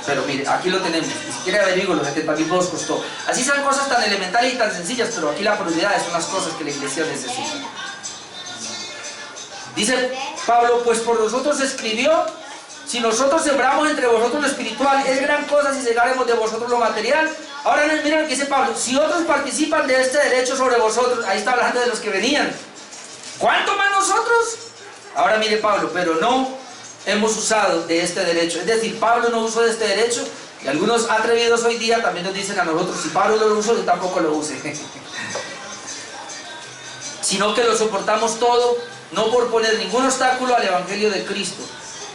pero mire, aquí lo tenemos. Ni siquiera averiguo, los 70.000 pesos costó. Así son cosas tan elementales y tan sencillas, pero aquí la prioridad son las cosas que la iglesia necesita. Dice Pablo, pues por nosotros escribió, si nosotros sembramos entre vosotros lo espiritual, es gran cosa si segaremos de vosotros lo material. Ahora miren lo que dice Pablo, si otros participan de este derecho sobre vosotros, ahí está hablando de los que venían, ¿cuánto más nosotros? Ahora mire Pablo, pero no hemos usado de este derecho. Es decir, Pablo no usó de este derecho, y algunos atrevidos hoy día también nos dicen a nosotros, si Pablo lo usó, yo tampoco lo use. Sino que lo soportamos todo, no por poner ningún obstáculo al evangelio de Cristo.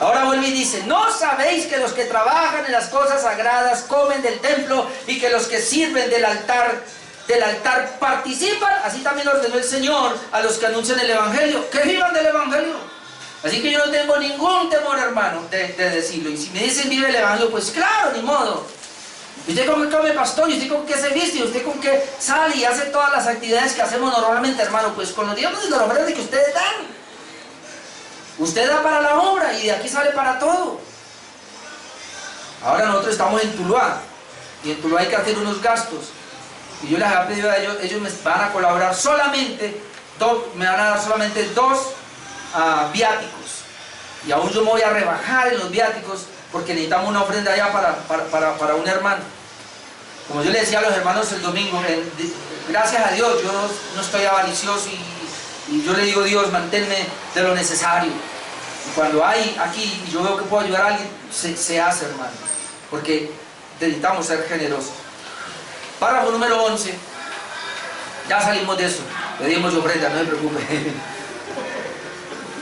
Ahora vuelve y dice, ¿no sabéis que los que trabajan en las cosas sagradas comen del templo y que los que sirven del altar participan? Así también ordenó el Señor a los que anuncian el evangelio, que vivan del evangelio. Así que yo no tengo ningún temor, hermano, de decirlo. Y si me dicen vive el evangelio, pues claro, ni modo. ¿Y usted con qué come, pastor? ¿Y usted con qué se viste? ¿Y usted con qué sale y hace todas las actividades que hacemos normalmente, hermano? Pues con los diezmos y los ofrendas que ustedes dan. Usted da para la obra y de aquí sale para todo. Ahora nosotros estamos en Tuluá y en Tuluá hay que hacer unos gastos y yo les he pedido a ellos me van a colaborar solamente, me van a dar solamente 2 viáticos, y aún yo me voy a rebajar en los viáticos porque necesitamos una ofrenda allá para un hermano. Como yo le decía a los hermanos el domingo, gracias a Dios, yo no estoy avaricioso y yo le digo a Dios, manténme de lo necesario. Y cuando hay aquí, y yo veo que puedo ayudar a alguien, se hace, hermano, porque necesitamos ser generosos. Párrafo número 11, ya salimos de eso, le dimos ofrenda, no se preocupe.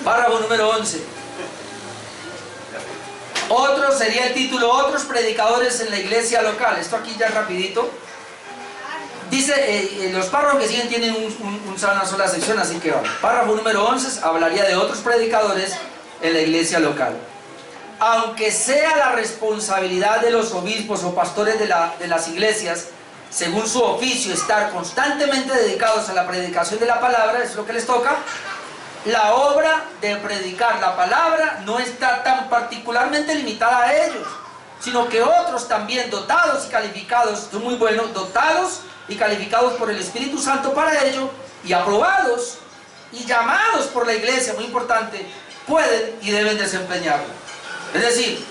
Párrafo número 11. Otro sería el título, otros predicadores en la iglesia local. Esto aquí ya rapidito. Dice, los párrafos que siguen tienen una sola sección, así que vamos. Párrafo número 11 hablaría de otros predicadores en la iglesia local. Aunque sea la responsabilidad de los obispos o pastores de las iglesias, según su oficio, estar constantemente dedicados a la predicación de la palabra, es lo que les toca, la obra de predicar la palabra no está tan particularmente limitada a ellos, sino que otros también dotados y calificados, son muy buenos, dotados y calificados por el Espíritu Santo para ello, y aprobados y llamados por la iglesia, muy importante, pueden y deben desempeñarlo. Es decir,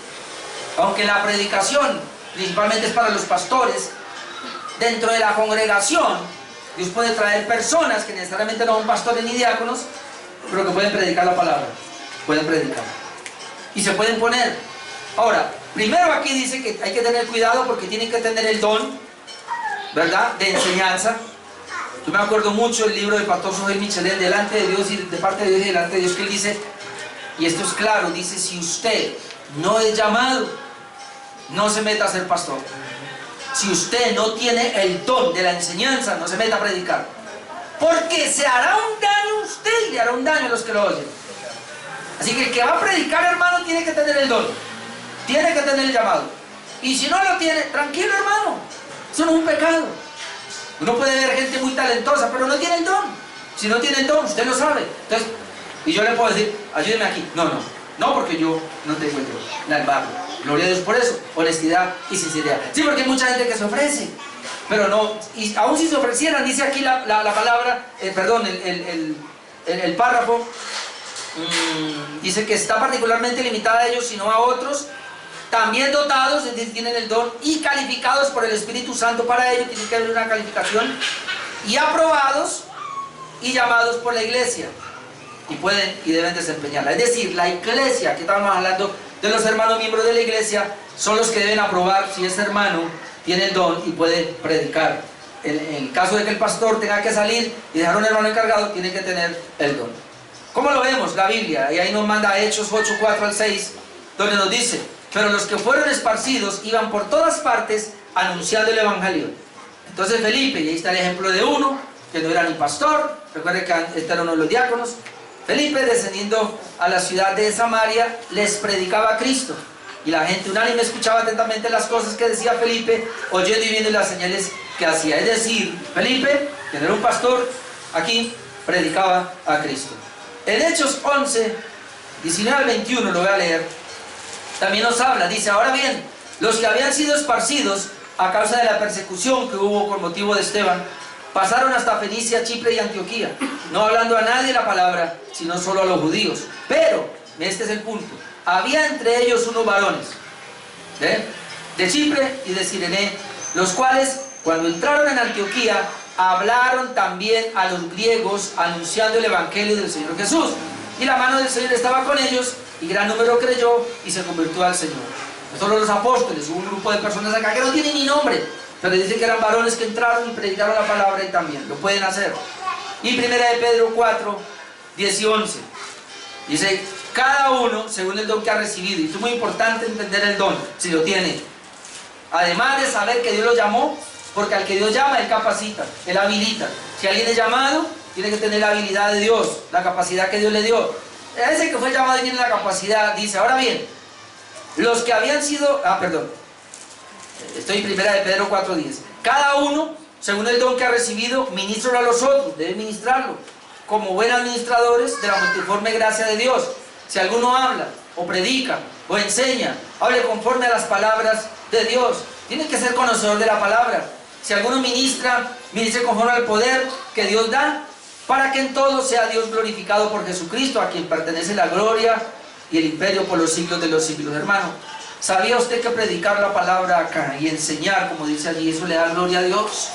aunque la predicación principalmente es para los pastores, dentro de la congregación Dios puede traer personas que necesariamente no son pastores ni diáconos, pero que pueden predicar la palabra, pueden predicar y se pueden poner. Ahora, primero aquí dice que hay que tener cuidado porque tienen que tener el don, ¿verdad?, de enseñanza. Yo me acuerdo mucho el libro del pastor Sohel Michelén, delante de Dios y de parte de Dios y delante de Dios, que él dice, y esto es claro, dice, si usted no es llamado, no se meta a ser pastor. Si usted no tiene el don de la enseñanza, no se meta a predicar, porque se hará un daño a usted y le hará un daño a los que lo oyen. Así que el que va a predicar, hermano, tiene que tener el don, tiene que tener el llamado, y si no lo tiene, tranquilo, hermano, eso no es un pecado. Uno puede ver gente muy talentosa, pero no tiene el don. Si no tiene el don, usted lo sabe. Entonces, y yo le puedo decir, ayúdeme aquí. No, porque yo no tengo el don. La embargo. Gloria a Dios por eso. Honestidad y sinceridad. Sí, porque hay mucha gente que se ofrece, pero no. Y aún si se ofrecieran, dice aquí la palabra, el párrafo, dice que está particularmente limitada a ellos, sino a otros, también dotados, es decir, tienen el don, y calificados por el Espíritu Santo para ello, tiene que haber una calificación, y aprobados y llamados por la iglesia, y pueden y deben desempeñarla. Es decir, la iglesia, que estábamos hablando de los hermanos miembros de la iglesia, son los que deben aprobar si ese hermano tiene el don y puede predicar. En el caso de que el pastor tenga que salir y dejar a un hermano encargado, tiene que tener el don. ¿Cómo lo vemos? La Biblia, y ahí nos manda Hechos 8, 4 al 6, donde nos dice, pero los que fueron esparcidos iban por todas partes anunciando el evangelio. Entonces Felipe, y ahí está el ejemplo de uno que no era ni pastor, recuerden que este era uno de los diáconos. Felipe, descendiendo a la ciudad de Samaria, les predicaba a Cristo, y la gente unánime escuchaba atentamente las cosas que decía Felipe, oyendo y viendo las señales que hacía. Es decir, Felipe, que no era un pastor, aquí predicaba a Cristo. En Hechos 11, 19 al 21, lo voy a leer, también nos habla, dice, ahora bien, los que habían sido esparcidos a causa de la persecución que hubo con motivo de Esteban, pasaron hasta Fenicia, Chipre y Antioquía, no hablando a nadie la palabra, sino solo a los judíos. Pero, este es el punto, había entre ellos unos varones, de Chipre y de Cirene, los cuales, cuando entraron en Antioquía, hablaron también a los griegos, anunciando el evangelio del Señor Jesús. Y la mano del Señor estaba con ellos, y gran número creyó y se convirtió al Señor. No solo los apóstoles, hubo un grupo de personas acá que no tienen ni nombre, pero dice que eran varones que entraron y predicaron la palabra, y también lo pueden hacer. Y primera de Pedro 4, 10 y 11, dice, cada uno según el don que ha recibido. Y esto es muy importante entender el don, si lo tiene. Además de saber que Dios lo llamó, porque al que Dios llama, Él capacita, Él habilita. Si alguien es llamado, tiene que tener la habilidad de Dios, la capacidad que Dios le dio. Ese que fue llamado tiene la capacidad, dice, ahora bien, los que habían sido, estoy en primera de Pedro 4:10, cada uno, según el don que ha recibido, ministra a los otros, debe ministrarlo, como buenos administradores de la multiforme gracia de Dios. Si alguno habla, o predica, o enseña, hable conforme a las palabras de Dios, tiene que ser conocedor de la palabra. Si alguno ministra, ministre conforme al poder que Dios da, para que en todo sea Dios glorificado por Jesucristo, a quien pertenece la gloria y el imperio por los siglos de los siglos. Hermano, ¿Sabía usted que predicar la palabra acá y enseñar, como dice allí, eso le da gloria a Dios?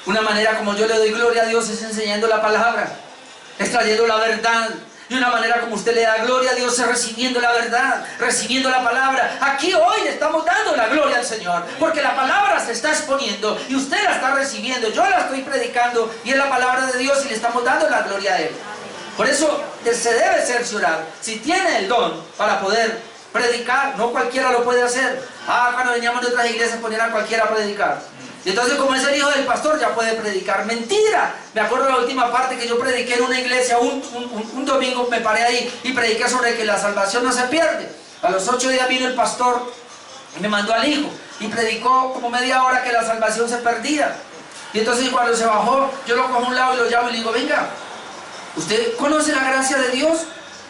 Una manera como yo le doy gloria a Dios es enseñando la palabra, es trayendo la verdad. Y una manera como usted le da gloria a Dios es recibiendo la verdad, recibiendo la palabra. Aquí hoy le estamos dando la gloria al Señor, porque la palabra se está exponiendo y usted la está recibiendo. Yo la estoy predicando y es la palabra de Dios y le estamos dando la gloria a Él. Por eso se debe cerciorar, si tiene el don para poder predicar, no cualquiera lo puede hacer. Cuando veníamos de otras iglesias ponían a cualquiera a predicar. Y entonces, como es el hijo del pastor, ya puede predicar. Mentira. Me acuerdo la última parte que yo prediqué en una iglesia, un domingo me paré ahí y prediqué sobre que la salvación no se pierde. A los 8 días vino el pastor y me mandó al hijo y predicó como media hora que la salvación se perdía. Y entonces cuando se bajó, yo lo cojo a un lado y lo llamo y le digo, venga, ¿usted conoce la gracia de Dios?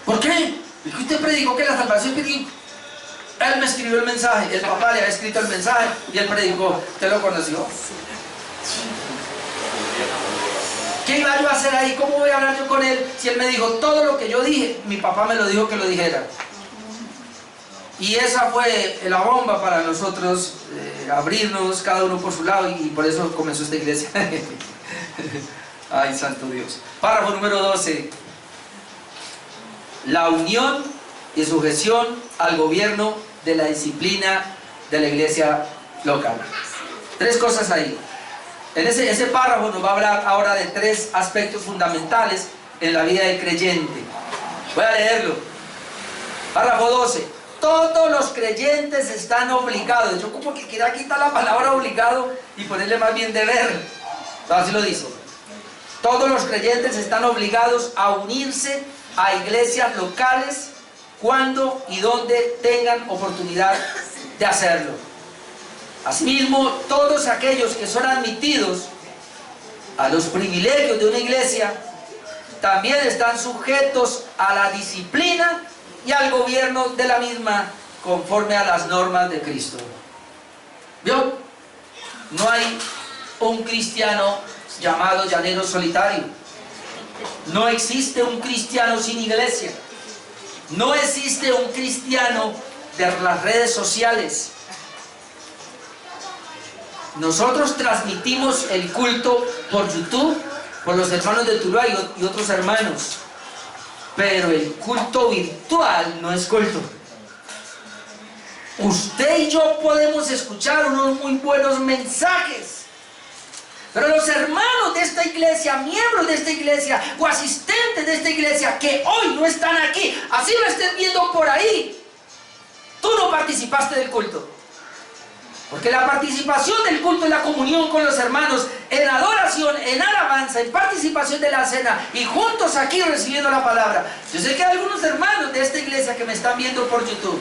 ¿Por qué? Es que usted predicó que la salvación se perdía. Él me escribió el mensaje, el papá le había escrito el mensaje y él predicó. ¿Usted lo conoció? ¿Qué iba yo a hacer ahí? ¿Cómo voy a hablar yo con él? Si él me dijo todo lo que yo dije, mi papá me lo dijo que lo dijera. Y esa fue la bomba para nosotros, abrirnos cada uno por su lado, y por eso comenzó esta iglesia. Ay, santo Dios. Párrafo número 12. La unión y sujeción al gobierno de la disciplina de la iglesia local. 3 cosas ahí. En ese párrafo nos va a hablar ahora de 3 aspectos fundamentales en la vida del creyente. Voy a leerlo. Párrafo 12. Todos los creyentes están obligados. Yo como que quería quitar la palabra obligado y ponerle más bien deber. Así lo dice. Todos los creyentes están obligados a unirse a iglesias locales cuando y donde tengan oportunidad de hacerlo. Asimismo, todos aquellos que son admitidos a los privilegios de una iglesia también están sujetos a la disciplina y al gobierno de la misma conforme a las normas de Cristo. ¿Vio? No hay un cristiano llamado llanero solitario. No existe un cristiano sin iglesia. No existe un cristiano de las redes sociales. Nosotros transmitimos el culto por YouTube, por los hermanos de Tuluá y otros hermanos. Pero el culto virtual no es culto. Usted y yo podemos escuchar unos muy buenos mensajes, pero los hermanos de esta iglesia, miembros de esta iglesia o asistentes de esta iglesia que hoy no están aquí, así lo estén viendo por ahí, tú no participaste del culto. Porque la participación del culto es la comunión con los hermanos en adoración, en alabanza, en participación de la cena y juntos aquí recibiendo la palabra. Yo sé que hay algunos hermanos de esta iglesia que me están viendo por YouTube,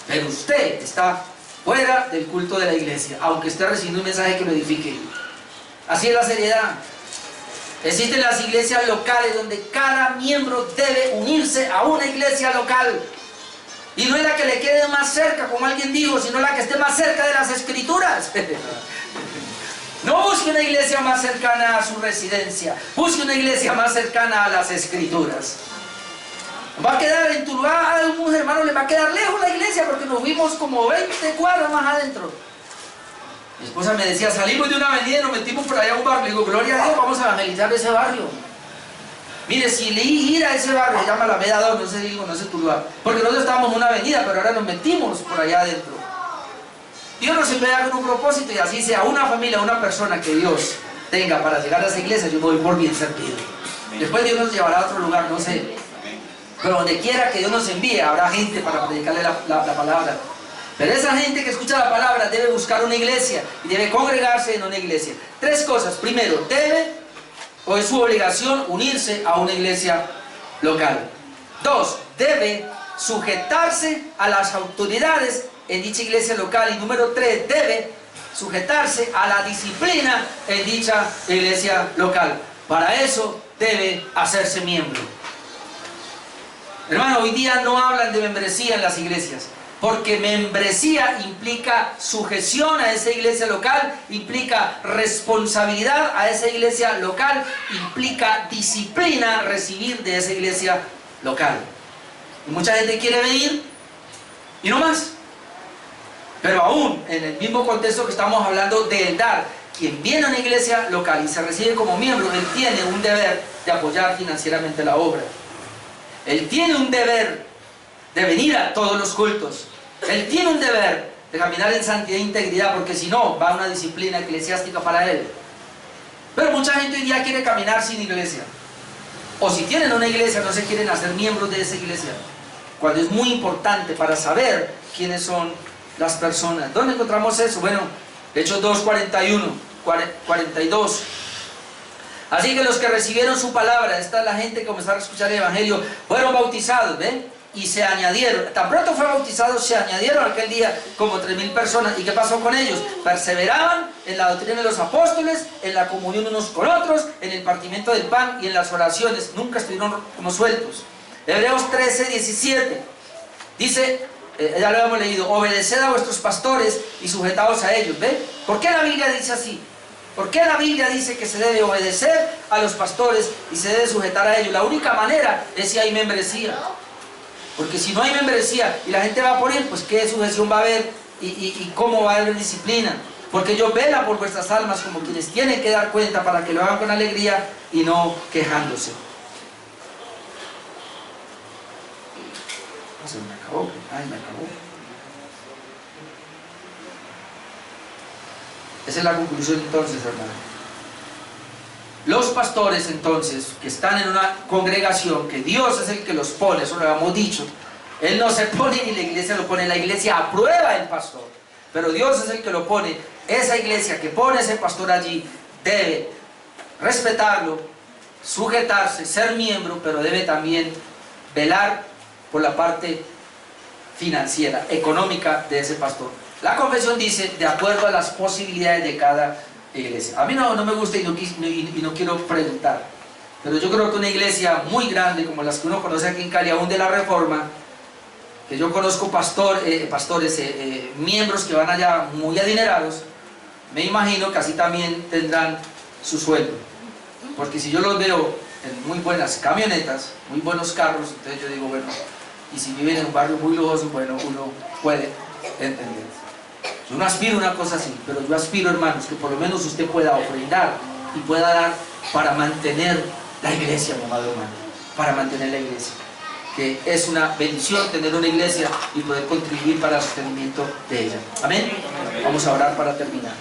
pero usted está fuera del culto de la iglesia, aunque esté recibiendo un mensaje que lo edifique. Así es la seriedad. Existen las iglesias locales donde cada miembro debe unirse a una iglesia local. Y no es la que le quede más cerca, como alguien dijo, sino la que esté más cerca de las Escrituras. No busque una iglesia más cercana a su residencia, busque una iglesia más cercana a las Escrituras. Va a quedar en Tuluá, a unos hermanos les va a quedar lejos la iglesia porque nos vimos como 20 cuadras más adentro. Mi esposa me decía, salimos de una avenida y nos metimos por allá a un barrio. Le digo, gloria a Dios, vamos a evangelizar ese barrio. Mire, si le ir a ese barrio, se llama la Alameda 2, no sé Tuluá, porque nosotros estábamos en una avenida, pero ahora nos metimos por allá adentro. Dios nos envía con un propósito, y así sea una familia, una persona que Dios tenga para llegar a esa iglesia, yo me voy por bien servido. Después Dios nos llevará a otro lugar, no sé. Pero donde quiera que Dios nos envíe, habrá gente para predicarle la palabra. Pero esa gente que escucha la palabra debe buscar una iglesia y debe congregarse en una iglesia. 3 cosas. Primero, debe, o es su obligación, unirse a una iglesia local. 2, debe sujetarse a las autoridades en dicha iglesia local. Y número 3, debe sujetarse a la disciplina en dicha iglesia local. Para eso debe hacerse miembro. Hermano, hoy día no hablan de membresía en las iglesias, porque membresía implica sujeción a esa iglesia local, implica responsabilidad a esa iglesia local, implica disciplina recibir de esa iglesia local. Y mucha gente quiere venir y no más. Pero aún en el mismo contexto que estamos hablando del dar, quien viene a una iglesia local y se recibe como miembro, él tiene un deber de apoyar financieramente la obra. Él tiene un deber de venir a todos los cultos. Él tiene un deber de caminar en santidad e integridad, porque si no, va a una disciplina eclesiástica para él. Pero mucha gente hoy día quiere caminar sin iglesia. O si tienen una iglesia, no se quieren hacer miembros de esa iglesia. Cuando es muy importante para saber quiénes son las personas. ¿Dónde encontramos eso? Bueno, Hechos 2, 41, 42. Así que los que recibieron su palabra, esta es la gente que comenzó a escuchar el evangelio, fueron bautizados, ¿ven? Y se añadieron, tan pronto fue bautizados, se añadieron aquel día como 3.000 personas. ¿Y qué pasó con ellos? Perseveraban en la doctrina de los apóstoles, en la comunión unos con otros, en el partimiento del pan y en las oraciones. Nunca estuvieron como sueltos. Hebreos 13, 17 dice, ya lo hemos leído, obedeced a vuestros pastores y sujetaos a ellos. ¿Ven? ¿Por qué la Biblia dice así? ¿Por qué la Biblia dice que se debe obedecer a los pastores y se debe sujetar a ellos? La única manera es si hay membresía. Porque si no hay membresía y la gente va por él, pues qué sujeción va a haber y cómo va a haber disciplina. Porque ellos velan por vuestras almas como quienes tienen que dar cuenta para que lo hagan con alegría y no quejándose. Se me acabó. Ay, me acabó. Esa es la conclusión entonces, hermano. Los pastores entonces, que están en una congregación, que Dios es el que los pone, eso lo hemos dicho. Él no se pone ni la iglesia lo pone, la iglesia aprueba el pastor. Pero Dios es el que lo pone. Esa iglesia que pone ese pastor allí debe respetarlo, sujetarse, ser miembro, pero debe también velar por la parte financiera, económica de ese pastor. La confesión dice, de acuerdo a las posibilidades de cada iglesia. A mí no me gusta y no quiero preguntar, pero yo creo que una iglesia muy grande como las que uno conoce aquí en Cali, aún de la Reforma, que yo conozco miembros que van allá muy adinerados, me imagino que así también tendrán su sueldo, porque si yo los veo en muy buenas camionetas, muy buenos carros, entonces yo digo, bueno, y si viven en un barrio muy lujoso, bueno, uno puede entender. Yo no aspiro a una cosa así, pero yo aspiro, hermanos, que por lo menos usted pueda ofrendar y pueda dar para mantener la iglesia, mi amado hermano, para mantener la iglesia, que es una bendición tener una iglesia y poder contribuir para el sostenimiento de ella. Amén. Vamos a orar para terminar.